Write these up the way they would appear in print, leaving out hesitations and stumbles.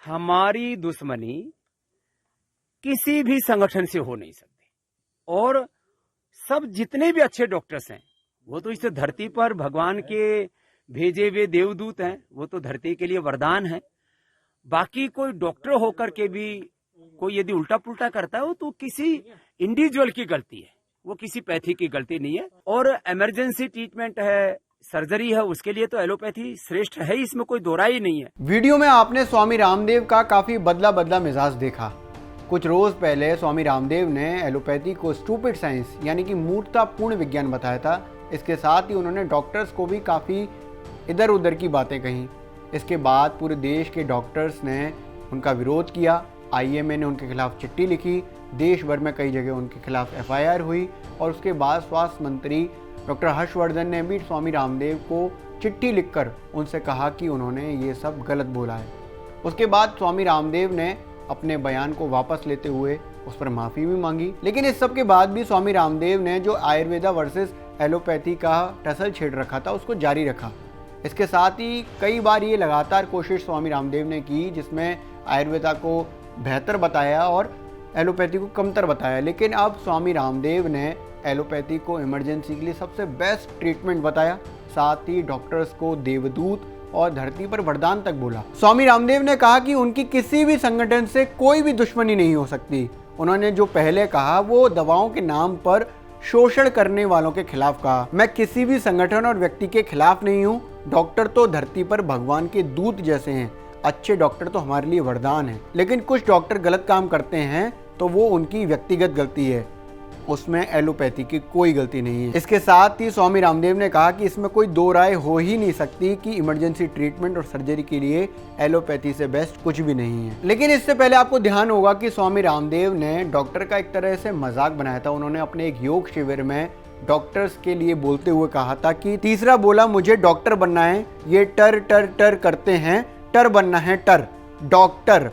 हमारी दुश्मनी किसी भी संगठन से हो नहीं सकती। और सब जितने भी अच्छे डॉक्टर्स हैं वो तो इस धरती पर भगवान के भेजे हुए देवदूत हैं, वो तो धरती के लिए वरदान है। बाकी कोई डॉक्टर होकर के भी कोई यदि उल्टा पुल्टा करता है वो तो किसी इंडिविजुअल की गलती है, वो किसी पैथी की गलती नहीं है। और इमरजेंसी ट्रीटमेंट है, सर्जरी है, उसके लिए तो एलोपैथी श्रेष्ठ है, इसमें कोई दो राय ही नहीं है। वीडियो में आपने स्वामी रामदेव का काफी बदला बदला मिजाज देखा। कुछ रोज पहले स्वामी रामदेव ने एलोपैथी को स्टूपिड साइंस यानी कि मूर्खतापूर्ण विज्ञान बताया था। इसके साथ ही उन्होंने डॉक्टर्स को भी काफी इधर उधर की बातें कही। इसके बाद पूरे देश के डॉक्टर्स ने उनका विरोध किया। IMA ने उनके खिलाफ चिट्ठी लिखी, देश भर में कई जगह उनके खिलाफ FIR हुई और उसके बाद स्वास्थ्य मंत्री डॉक्टर हर्षवर्धन ने भी स्वामी रामदेव को चिट्ठी लिखकर उनसे कहा कि उन्होंने ये सब गलत बोला है। उसके बाद स्वामी रामदेव ने अपने बयान को वापस लेते हुए उस पर माफ़ी भी मांगी। लेकिन इस सब के बाद भी स्वामी रामदेव ने जो आयुर्वेदा वर्सेस एलोपैथी का टसल छेड़ रखा था उसको जारी रखा। इसके साथ ही कई बार ये लगातार कोशिश स्वामी रामदेव ने की जिसमें आयुर्वेदा को बेहतर बताया और एलोपैथी को कमतर बताया। लेकिन अब स्वामी रामदेव ने एलोपैथी को इमरजेंसी के लिए सबसे बेस्ट ट्रीटमेंट बताया, साथ ही डॉक्टर्स को देवदूत और धरती पर वरदान तक बोला। स्वामी रामदेव ने कहा कि उनकी किसी भी संगठन से कोई भी दुश्मनी नहीं हो सकती। उन्होंने जो पहले कहा वो दवाओं के नाम पर शोषण करने वालों के खिलाफ कहा। मैं किसी भी संगठन और व्यक्ति के खिलाफ नहीं हूँ। डॉक्टर तो धरती पर भगवान के दूत जैसे हैं, अच्छे डॉक्टर तो हमारे लिए वरदान है। लेकिन कुछ डॉक्टर गलत काम करते हैं तो वो उनकी व्यक्तिगत गलती है, उसमें एलोपैथी की कोई गलती नहीं है। इसके साथ ही स्वामी रामदेव ने कहा कि इसमें कोई दो राय हो ही नहीं सकती कि इमरजेंसी ट्रीटमेंट और सर्जरी के लिए एलोपैथी से बेस्ट कुछ भी नहीं है। लेकिन इससे पहले आपको ध्यान होगा कि स्वामी रामदेव ने डॉक्टर का एक तरह से मजाक बनाया था। उन्होंने अपने एक योग शिविर में डॉक्टर्स के लिए बोलते हुए कहा था कि तीसरा बोला मुझे डॉक्टर बनना है, ये टर टर टर करते हैं, टर बनना है टर डॉक्टर।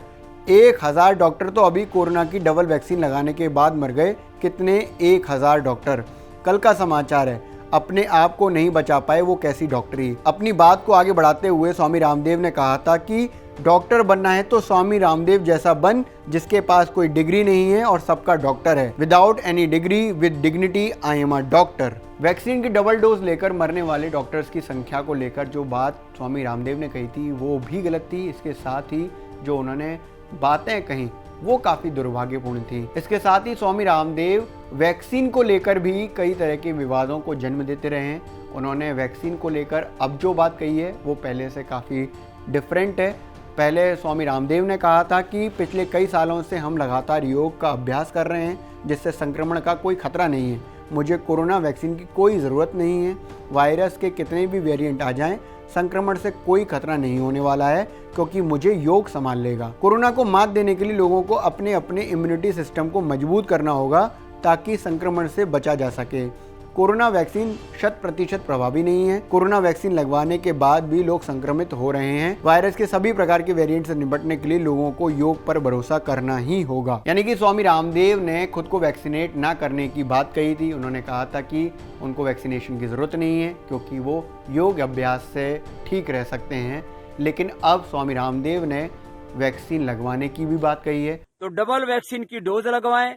1000 डॉक्टर तो अभी कोरोना की डबल वैक्सीन लगाने के बाद मर गए। कितने 1000 डॉक्टर। कल का समाचार है, अपने आप को नहीं बचा पाए वो कैसी डॉक्टरी। अपनी बात को आगे बढ़ाते हुए स्वामी रामदेव ने कहा था कि डॉक्टर बनना है तो स्वामी रामदेव जैसा बन जिसके पास कोई डिग्री नहीं है और सबका डॉक्टर है। Without any degree with dignity I am a doctor. Vaccine की डबल डोज लेकर मरने वाले डॉक्टर्स की संख्या को लेकर जो बात स्वामी रामदेव ने कही थी वो भी गलत थी। इसके साथ ही जो उन्होंने बातें कही वो काफ़ी दुर्भाग्यपूर्ण थी। इसके साथ ही स्वामी रामदेव वैक्सीन को लेकर भी कई तरह के विवादों को जन्म देते रहे हैं। उन्होंने वैक्सीन को लेकर अब जो बात कही है वो पहले से काफ़ी डिफरेंट है। पहले स्वामी रामदेव ने कहा था कि पिछले कई सालों से हम लगातार योग का अभ्यास कर रहे हैं जिससे संक्रमण का कोई खतरा नहीं है। मुझे कोरोना वैक्सीन की कोई ज़रूरत नहीं है। वायरस के कितने भी वेरिएंट आ जाएं, संक्रमण से कोई खतरा नहीं होने वाला है क्योंकि मुझे योग संभाल लेगा। कोरोना को मात देने के लिए लोगों को अपने अपने इम्यूनिटी सिस्टम को मजबूत करना होगा ताकि संक्रमण से बचा जा सके। कोरोना वैक्सीन 100% प्रभावी नहीं है। कोरोना वैक्सीन लगवाने के बाद भी लोग संक्रमित हो रहे हैं। वायरस के सभी प्रकार के वेरिएंट से निपटने के लिए लोगों को योग पर भरोसा करना ही होगा। यानी कि स्वामी रामदेव ने खुद को वैक्सीनेट ना करने की बात कही थी। उन्होंने कहा था कि उनको वैक्सीनेशन की जरूरत नहीं है क्योंकि वो योग अभ्यास से ठीक रह सकते हैं। लेकिन अब स्वामी रामदेव ने वैक्सीन लगवाने की भी बात कही है। तो डबल वैक्सीन की डोज लगवाएं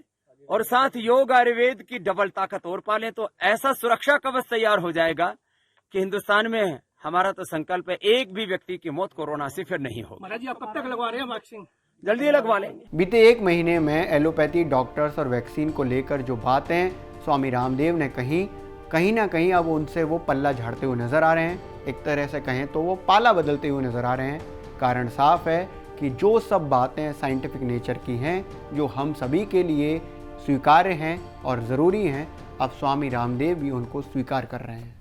और साथ योग आयुर्वेद की डबल ताकत और पालें तो ऐसा सुरक्षा कवच तैयार हो जाएगा कि हिंदुस्तान में हमारा तो संकल्प है एक भी व्यक्ति की मौत कोरोना से फिर नहीं होगी। महाराज जी आप कब तक लगवा रहे हैं वैक्सीन? जल्दी लगवा लेंगे। बीते 1 महीने में एलोपैथी डॉक्टर्स और वैक्सीन को लेकर जो बातें स्वामी रामदेव ने कही, कहीं ना कहीं अब उनसे वो पल्ला झाड़ते हुए नजर आ रहे हैं। एक तरह से कहें तो वो पाला बदलते हुए नजर आ रहे हैं। कारण साफ है कि जो सब बातें साइंटिफिक नेचर की हैं, जो हम सभी के लिए स्वीकार्य हैं और ज़रूरी हैं, अब स्वामी रामदेव भी उनको स्वीकार कर रहे हैं।